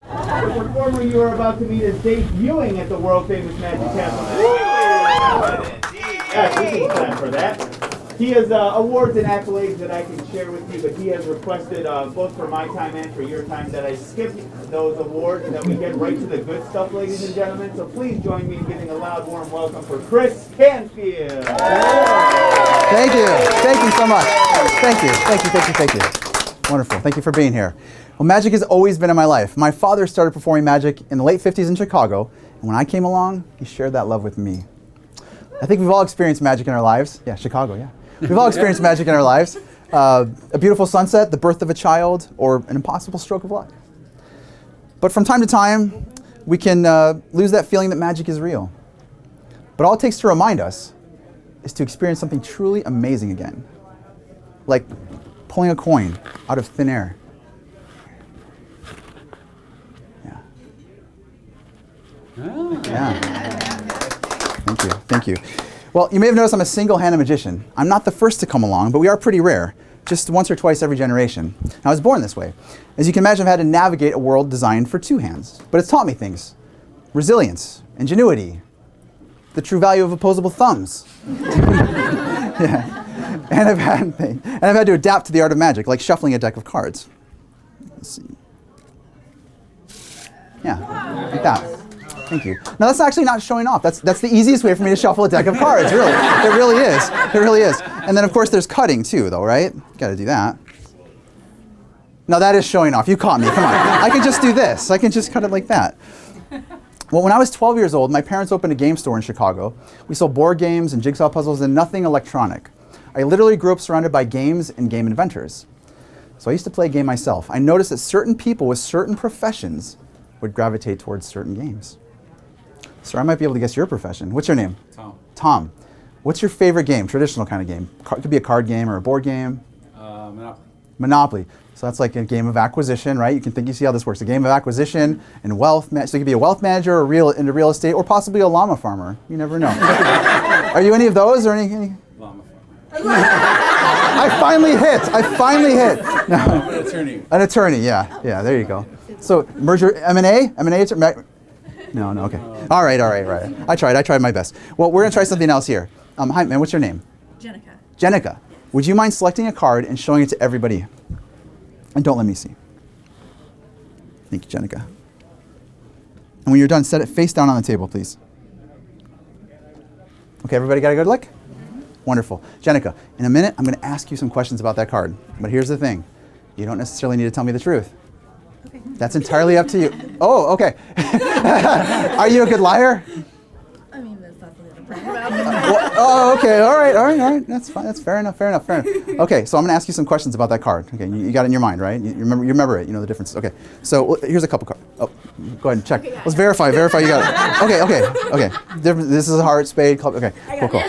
The performer you are about to meet is debuting at the world-famous Magic Castle. Yes, we can clap for that. He has awards and accolades that I can share with you, but he has requested, both for my time and for your time, that I skip those awards and that we get right to the good stuff, ladies and gentlemen. So please join me in giving a loud, warm welcome for Chris Canfield. Thank you. Thank you so much. Thank you. Thank you. Thank you. Thank you. Wonderful. Thank you for being here. Well, magic has always been in my life. My father started performing magic in the late 50s in Chicago, and when I came along, he shared that love with me. I think we've all experienced magic in our lives. Yeah, Chicago, yeah. We've all experienced magic in our lives. A beautiful sunset, the birth of a child, or an impossible stroke of luck. But from time to time, we can lose that feeling that magic is real. But all it takes to remind us is to experience something truly amazing again. Like pulling a coin out of thin air. Yeah. Oh. Yeah. Thank you. Thank you. Well, you may have noticed I'm a single-handed magician. I'm not the first to come along, but we are pretty rare. Just once or twice every generation. I was born this way. As you can imagine, I've had to navigate a world designed for two hands. But it's taught me things. Resilience, ingenuity, the true value of opposable thumbs. Yeah. And I've had to adapt to the art of magic, like shuffling a deck of cards. Let's see. Yeah, like that. Thank you. Now that's actually not showing off. That's the easiest way for me to shuffle a deck of cards, really. It really is. It really is. And then of course there's cutting too, though, right? Got to do that. Now that is showing off. You caught me. Come on. I can just do this. I can just cut it like that. Well, when I was 12 years old, my parents opened a game store in Chicago. We sold board games and jigsaw puzzles and nothing electronic. I literally grew up surrounded by games and game inventors. So I used to play a game myself. I noticed that certain people with certain professions would gravitate towards certain games. Sir, I might be able to guess your profession. What's your name? Tom. Tom. What's your favorite game, traditional kind of game? It could be a card game or a board game. Monopoly. Monopoly. So that's like a game of acquisition, right? You see how this works. A game of acquisition and wealth. So you could be a wealth manager or into real estate or possibly a llama farmer. You never know. Are you any of those or any? Llama farmer. I finally hit. No. I'm an attorney. An attorney, yeah. Yeah, there you go. So merger, M&A? No, okay. All right. I tried my best. Well, we're going to try something else here. Hi, man, what's your name? Jenica. Jenica. Would you mind selecting a card and showing it to everybody? And don't let me see. Thank you, Jenica. And when you're done, set it face down on the table, please. Okay, everybody got a good look? Wonderful. Jenica, in a minute, I'm going to ask you some questions about that card. But here's the thing. You don't necessarily need to tell me the truth. Okay. That's entirely up to you. Oh, okay. Are you a good liar? I mean, that's not something to brag about. Oh, okay. All right. That's fine. That's fair enough. Okay, so I'm going to ask you some questions about that card. Okay, you got it in your mind, right? You remember it. You know the differences. Okay, so here's a couple cards. Oh, go ahead and check. Okay, yeah. Let's verify you got it. Okay. This is a heart, spade, club. Okay, cool.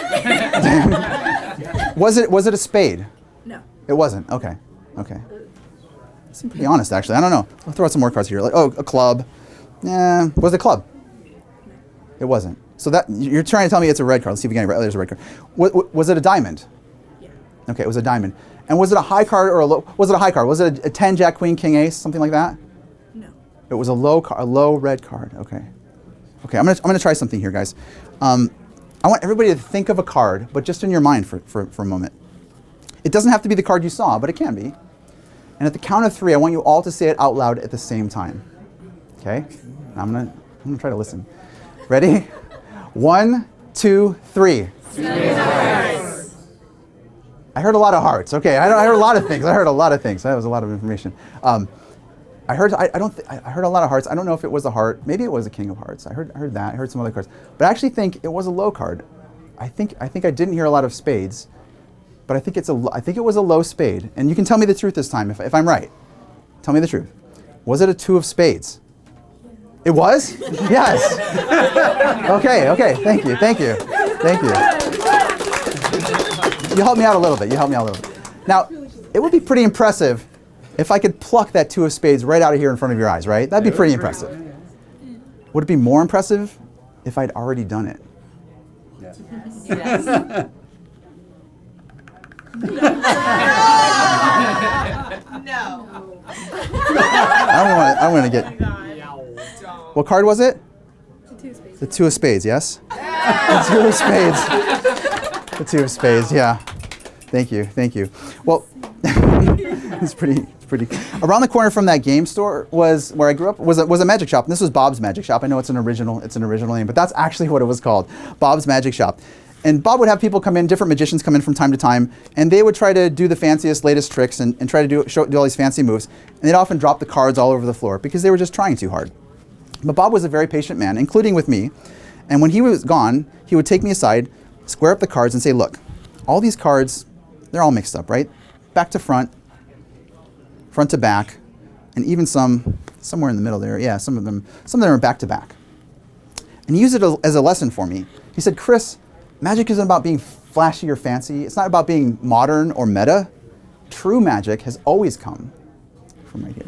Was it a spade? No. It wasn't. Okay. Seem pretty honest, actually. I don't know. I'll throw out some more cards here. Like, oh, a club. Yeah. Was it a club? It wasn't. So that you're trying to tell me it's a red card. Let's see if we can get it right. There's a red card. Was it a diamond? Yeah. Okay, it was a diamond. And was it a high card or a low? Was it a high card? Was it a 10, Jack, Queen, King, Ace, something like that? No. It was a low red card. Okay. I'm gonna try something here, guys. I want everybody to think of a card, but just in your mind for a moment. It doesn't have to be the card you saw, but it can be. And at the count of 3, I want you all to say it out loud at the same time. Okay? I'm gonna try to listen. Ready? 1, 2, 3. I heard a lot of hearts. Okay, I heard a lot of things. That was a lot of information. I heard a lot of hearts. I don't know if it was a heart. Maybe it was a king of hearts. I heard that. I heard some other cards. But I actually think it was a low card. I think I didn't hear a lot of spades. But I think it was a low spade. And you can tell me the truth this time if I'm right. Tell me the truth. Was it a 2 of spades? It was? Yes. Okay. Thank you. You helped me out a little bit. Now, it would be pretty impressive if I could pluck that 2 of spades right out of here in front of your eyes, right? That'd be pretty impressive. Would it be more impressive if I'd already done it? Yes. No. I'm gonna get. What card was it? Two spaces. The two of spades, yes? The two of spades. The two of spades, yeah. Thank you, thank you. Well, it's pretty. Around the corner from that game store was where I grew up. Was a magic shop, and this was Bob's Magic Shop. I know it's an original name, but that's actually what it was called, Bob's Magic Shop. And Bob would have people come in, different magicians come in from time to time, and they would try to do the fanciest, latest tricks and try to do all these fancy moves. And they'd often drop the cards all over the floor because they were just trying too hard. But Bob was a very patient man, including with me. And when he was gone, he would take me aside, square up the cards, and say, look, all these cards, they're all mixed up, right? Back to front, front to back, and even somewhere in the middle there. Yeah, some of them are back to back. And he used it as a lesson for me. He said, Chris, magic isn't about being flashy or fancy. It's not about being modern or meta. True magic has always come from right here.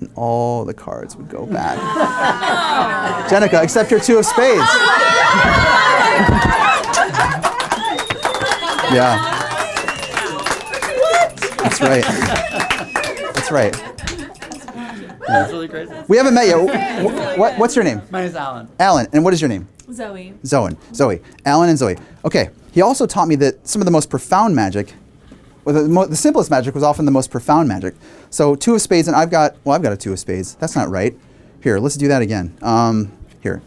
And all the cards would go back. Jenica, except your two of spades. Yeah. That's right. That's right. That's really crazy. We haven't met yet. What's your name? My name's Alan. Alan. And what is your name? Zoe. Zoe. Alan and Zoe. Okay. He also taught me that some of the most profound magic, the simplest magic was often the most profound magic. So two of spades, and I've got a two of spades. That's not right. Here, let's do that again. Here.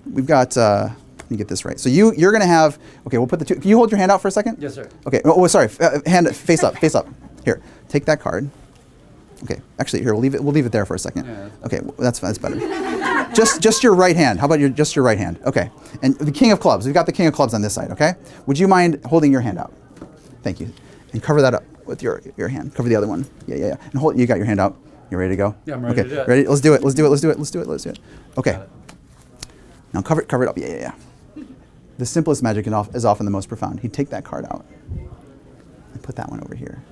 We've got, let me get this right. So you're going to have, okay, we'll put the two, can you hold your hand out for a second? Yes, sir. Okay, oh, sorry, hand face up. Here, take that card. Okay, actually, here, we'll leave it there for a second. Yeah. Okay, that's better. just your right hand. How about just your right hand? Okay, and the king of clubs. We've got the king of clubs on this side, okay? Would you mind holding your hand out? Thank you. And cover that up with your hand. Cover the other one. Yeah. And you got your hand out. You ready to go? Yeah, I'm ready to do it. Ready? Let's do it. Okay. Now cover it up. Yeah. The simplest magic is often the most profound. He'd take that card out and put that one over here.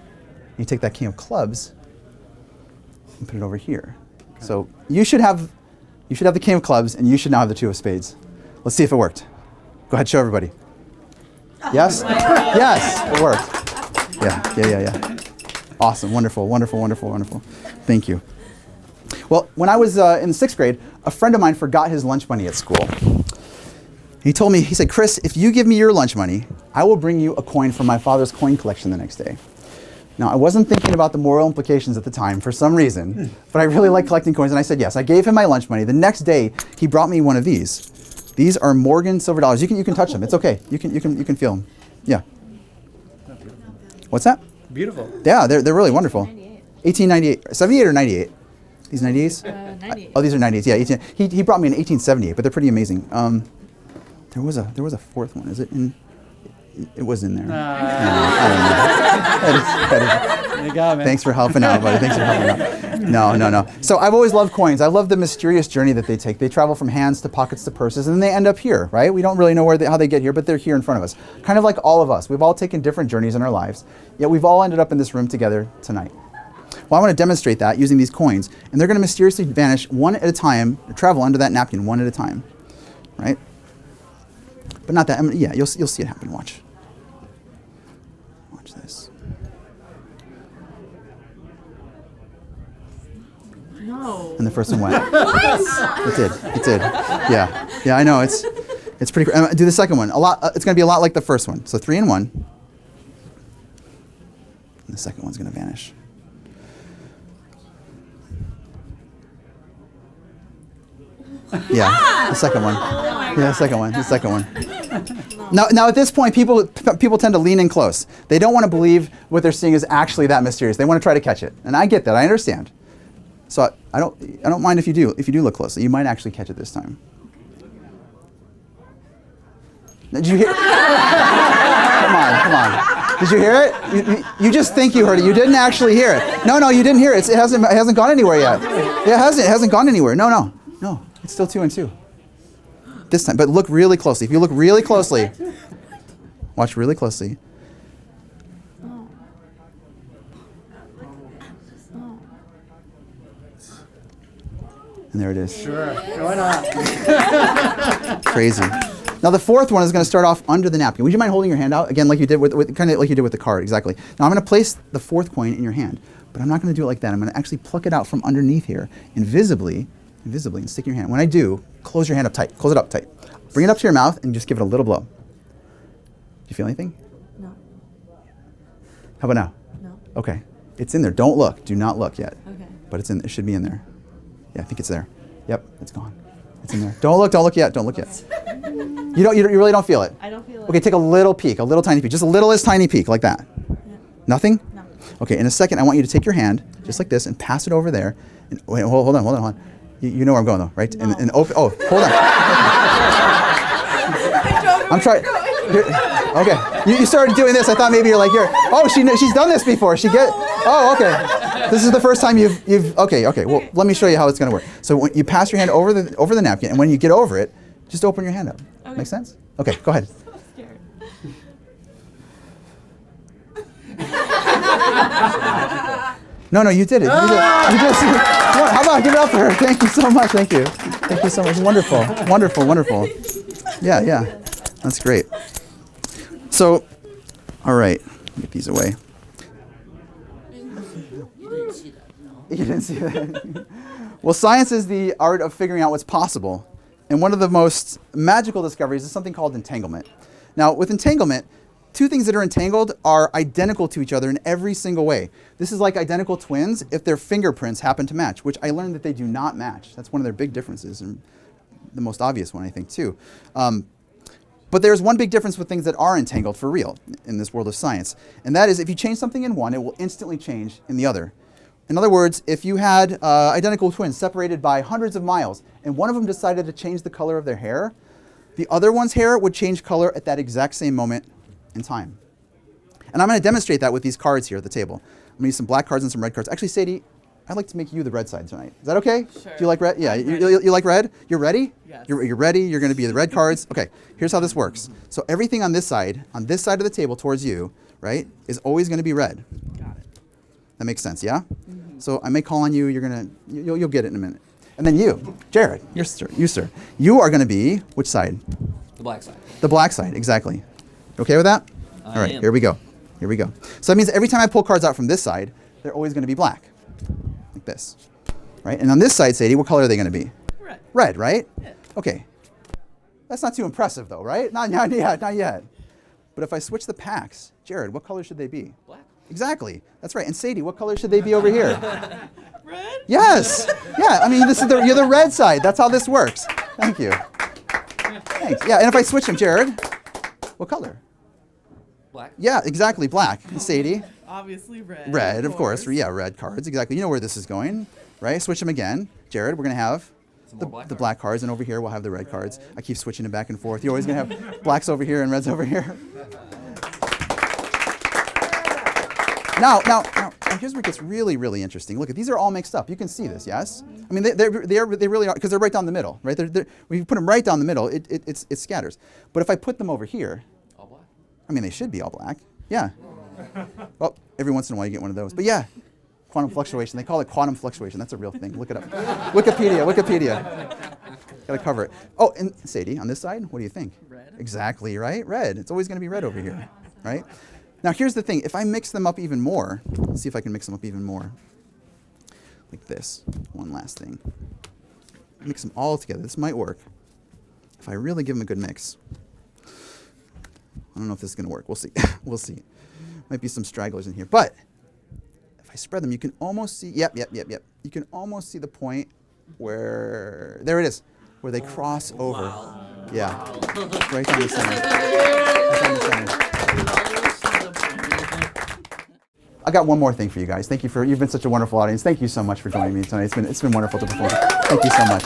You take that king of clubs and put it over here. Okay. So you should have the king of clubs, and you should now have the two of spades. Let's see if it worked. Go ahead, show everybody. Yes? Yes, it worked. Yeah. Awesome, wonderful. Thank you. Well, when I was in the 6th grade, a friend of mine forgot his lunch money at school. He told me, he said, Chris, if you give me your lunch money, I will bring you a coin from my father's coin collection the next day. Now, I wasn't thinking about the moral implications at the time for some reason, but I really like collecting coins, and I said yes. I gave him my lunch money. The next day, he brought me one of these. These are Morgan silver dollars. You can touch them. It's okay. You can feel them. Yeah. What's that? Beautiful. Yeah, they're really wonderful. 1898, 78 or 98? These 98s? 98. Oh, these are 98s. Yeah, 18, he brought me an 1878, but they're pretty amazing. There was a fourth one. Is it in? It was in there. I don't know. You got me. Thanks for helping out, buddy. Thanks for helping out. No. So I've always loved coins. I love the mysterious journey that they take. They travel from hands to pockets to purses, and then they end up here, right? We don't really know how they get here, but they're here in front of us. Kind of like all of us. We've all taken different journeys in our lives, yet we've all ended up in this room together tonight. Well, I want to demonstrate that using these coins, and they're going to mysteriously vanish one at a time, travel under that napkin one at a time, right? But not that. Yeah, you'll see it happen. Watch this. No. And the first one went. It did. Yeah. I know. It's pretty. Do the second one. It's going to be a lot like the first one. So 3 and 1. And the second one's going to vanish. Yeah, the second one. Yeah, the second one. Now at this point, people tend to lean in close. They don't want to believe what they're seeing is actually that mysterious. They want to try to catch it, and I get that. I understand. So I don't mind if you do look closely. You might actually catch it this time. Did you hear? Come on. Did you hear it? You just think you heard it. You didn't actually hear it. No, you didn't hear it. It hasn't gone anywhere yet. It hasn't gone anywhere. No. It's still 2 and 2. This time, but look really closely. If you look really closely, watch really closely. And there it is. Sure. Why not? Crazy. Now the fourth one is going to start off under the napkin. Would you mind holding your hand out again, like you did with kind of like you did with the card, exactly? Now I'm going to place the fourth coin in your hand, but I'm not going to do it like that. I'm going to actually pluck it out from underneath here, invisibly, and stick in your hand. When I do, close your hand up tight. Close it up tight. Bring it up to your mouth and just give it a little blow. Do you feel anything? No. How about now? No. Okay. It's in there. Don't look. Do not look yet. Okay. But it's in. It should be in there. Yeah, I think it's there. Yep, it's gone. It's in there. Don't look. Don't look yet. Don't look yet. You really don't feel it. I don't feel it. Okay, take a little peek, a little tiny peek, just a littlest tiny peek, like that. Yeah. Nothing? No. Okay. In a second, I want you to take your hand, just like this, and pass it over there. And wait, hold on. You know where I'm going, though, right? No. And open. Oh, hold on. I'm trying. Okay. You started doing this. I thought maybe you're like here. Oh, she's done this before. Oh, okay. This is the first time you've. Okay. Well, let me show you how it's going to work. So when you pass your hand over the napkin, and when you get over it, just open your hand up. Okay. Make sense? Okay. Go ahead. I'm scared. No, you did it. You did. How about give it up for her? Thank you so much. Thank you so much. Wonderful. Yeah. That's great. So, all right, get these away. You didn't see that. Well, science is the art of figuring out what's possible. And one of the most magical discoveries is something called entanglement. Now, with entanglement, two things that are entangled are identical to each other in every single way. This is like identical twins if their fingerprints happen to match, which I learned that they do not match. That's one of their big differences, and the most obvious one, I think, too. But there's one big difference with things that are entangled for real in this world of science, and that is if you change something in one, it will instantly change in the other. In other words, if you had identical twins separated by hundreds of miles, and one of them decided to change the color of their hair, the other one's hair would change color at that exact same moment in time. And I'm going to demonstrate that with these cards here at the table. I'm going to use some black cards and some red cards. Actually, Sadie, I'd like to make you the red side tonight. Is that okay? Sure. Do you like red? Yeah, you like red? You're ready? Yes. You're ready? You're going to be the red cards? Okay, here's how this works. So everything on this side of the table towards you, right, is always going to be red. Got it. That makes sense, yeah? Mm-hmm. So I may call on you. You'll get it in a minute. And then you, Jared, you sir, you are going to be which side? The black side. The black side, exactly. You okay with that? All right, here we go. So that means every time I pull cards out from this side, they're always going to be black, like this, right? And on this side, Sadie, what color are they going to be? Red. Red, right? Yeah. Okay. That's not too impressive, though, right? Not yet. But if I switch the packs, Jared, what color should they be? Black. Exactly. That's right. And Sadie, what color should they be over here? Red? Yes. Yeah. I mean, you're the red side. That's how this works. Thank you. Thanks. Yeah. And if I switch them, Jared, what color? Black. Yeah, exactly. Black. And Sadie? Obviously red. Red, of course. Yeah, red cards. Exactly. You know where this is going, right? Switch them again. Jared, we're going to have the black cards, and over here we'll have the red cards. I keep switching it back and forth. You're always going to have blacks over here and reds over here. Now, here's where it gets really, really interesting. Look, these are all mixed up. You can see this, yes? I mean, they really are, because they're right down the middle, right? When you put them right down the middle, it scatters. But if I put them over here, All black. I mean, they should be all black. Yeah. Well, every once in a while you get one of those. But yeah, quantum fluctuation. They call it quantum fluctuation. That's a real thing. Look it up. Wikipedia. Gotta cover it. Oh, and Sadie, on this side, what do you think? Red. Exactly, right? Red. It's always going to be red over here, right? Now, here's the thing. If I mix them up even more, let's see if I can mix them up even more. Like this. One last thing. Mix them all together. This might work. If I really give them a good mix. I don't know if this is going to work. We'll see. We'll see. Might be some stragglers in here. But if I spread them, you can almost see, yep. You can almost see the point where, there it is, where they cross over. Wow. Yeah. Right down the center. Right down the center. I got one more thing for you guys. You've been such a wonderful audience. Thank you so much for joining me tonight. It's been wonderful to perform. Thank you so much.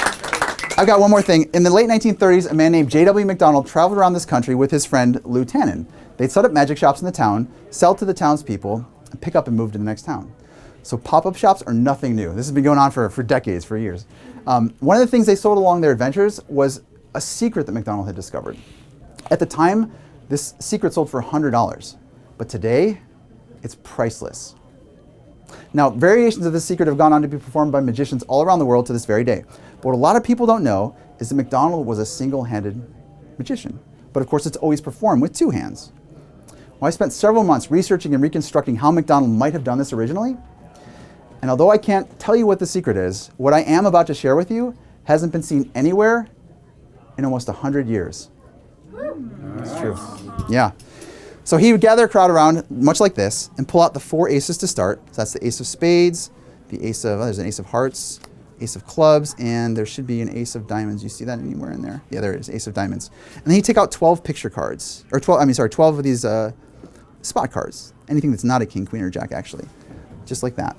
I've got one more thing. In the late 1930s, a man named J.W. McDonald traveled around this country with his friend Lou Tannen. They'd set up magic shops in the town, sell to the townspeople, and pick up and move to the next town. So pop-up shops are nothing new. This has been going on for decades, for years. One of the things they sold along their adventures was a secret that McDonald had discovered. At the time, this secret sold for $100, but today, it's priceless. Now, variations of this secret have gone on to be performed by magicians all around the world to this very day. But what a lot of people don't know is that McDonald was a single-handed magician. but of course it's always performed with two hands. Well, I spent several months researching and reconstructing how MacDonald might have done this originally. And although I can't tell you what the secret is, what I am about to share with you hasn't been seen anywhere in almost 100 years. That's true. Yeah. So he would gather a crowd around, much like this, and pull out the four aces to start. So that's the ace of spades, the ace of, there's an ace of hearts, ace of clubs, and there should be an ace of diamonds. You see that anywhere in there? Yeah, there it is, ace of diamonds. And then he'd take out 12 picture cards, or 12 of these spot cards. Anything that's not a king, queen, or jack, actually. Just like that.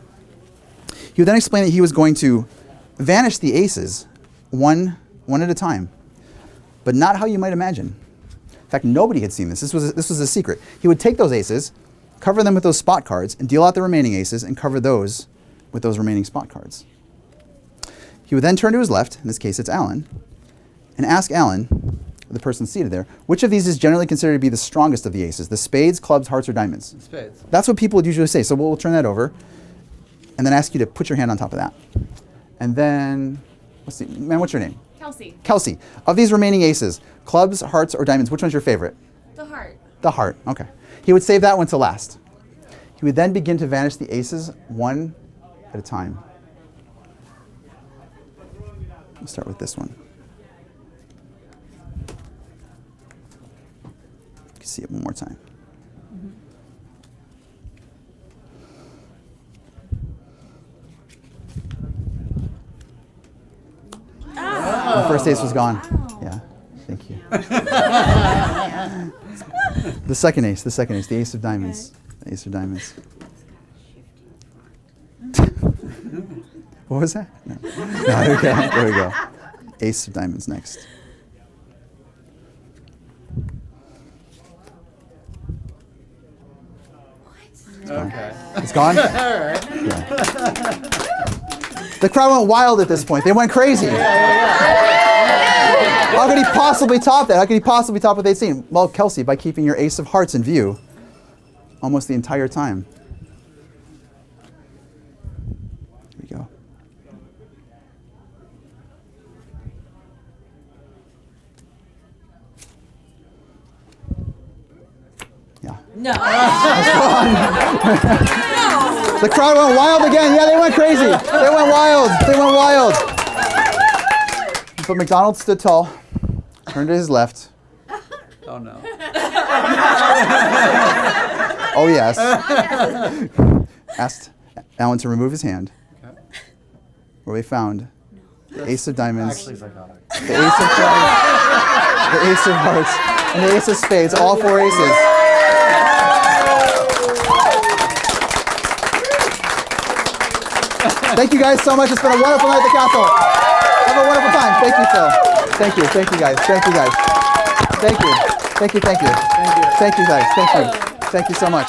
He would then explain that he was going to vanish the aces one at a time, but not how you might imagine. In fact, nobody had seen this. This was a secret. He would take those aces, cover them with those spot cards, and deal out the remaining aces and cover those with those remaining spot cards. He would then turn to his left, in this case it's Alan, and ask Alan, the person seated there, which of these is generally considered to be the strongest of the aces, the spades, clubs, hearts, or diamonds? Spades. That's what people would usually say. So we'll turn that over and then ask you to put your hand on top of that. And then, let's see, man, what's your name? Kelsey. Kelsey. Of these remaining aces, clubs, hearts, or diamonds, which one's your favorite? The heart. The heart, okay. He would save that one to last. He would then begin to vanish the aces one at a time. We'll start with this one. You can see it one more time. The first ace was gone. Yeah, thank you. The second ace, the ace of diamonds. The ace of diamonds. What was that? No. No, okay, there we go. Ace of diamonds next. Okay. It's gone? All right. Yeah. The crowd went wild at this point. They went crazy. How could he possibly top that? How could he possibly top what they'd seen? Well, Kelsey, by keeping your ace of hearts in view almost the entire time. Here we go. Yeah. No. The crowd went wild again. Yeah, they went crazy. They went wild. They went wild. But MacDonald stood tall, turned to his left. Oh no. Oh, yes. Asked Alan to remove his hand, where we found the ace of diamonds, Actually psychotic. the ace of clubs, the ace of hearts, and the ace of spades, all four aces. Thank you guys so much. It's been a wonderful night at the castle. Have a wonderful time. Thank you, Phil. Thank you. Thank you, guys. Thank you, guys. Thank you. Thank you. Thank you. Thank you. Thank you, guys. Thank you. Thank you so much.